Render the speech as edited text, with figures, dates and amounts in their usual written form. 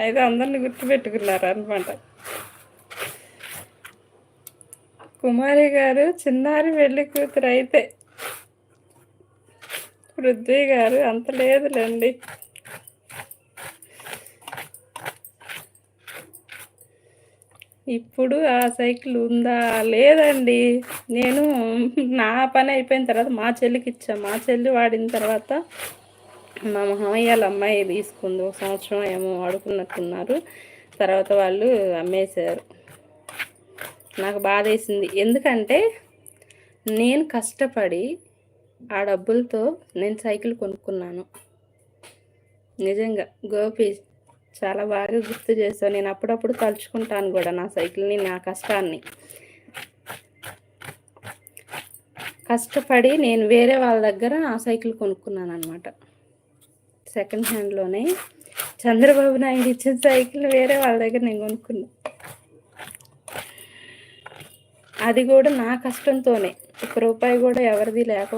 అయితే అందరిని గుర్తుపెట్టుకున్నారు అనమాట. కుమారి గారు చిన్నారి పెళ్లి కూతురు అయితే పృథ్వీ గారు అంత లేదులేండి. ఇప్పుడు ఆ సైకిల్ ఉందా? లేదండి. నేను నా పని అయిపోయిన తర్వాత మా చెల్లికి ఇచ్చా. మా చెల్లి వాడిన తర్వాత మా మామయ్యల అమ్మాయి తీసుకుంది. 1 సంవత్సరం ఏమో వాడుకున్నట్టున్నారు. తర్వాత వాళ్ళు అమ్మేశారు. నాకు బాధేసింది. ఎందుకంటే నేను కష్టపడి ఆ డబ్బులతో నేను సైకిల్ కొనుక్కున్నాను. నిజంగా గోపి చాలా బాగా గుర్తు చేశావు. నేను అప్పుడప్పుడు తలుచుకుంటాను కూడా నా సైకిల్ని, నా కష్టాన్ని. కష్టపడి నేను వేరే వాళ్ళ దగ్గర ఆ సైకిల్ కొనుక్కున్నాను అనమాట. సెకండ్ హ్యాండ్లోనే చంద్రబాబు నాయుడు ఇచ్చిన సైకిల్ వేరే వాళ్ళ దగ్గర నేను కొనుక్కున్నా. అది కూడా నా కష్టంతోనే. 1 రూపాయి కూడా ఎవరిది లేక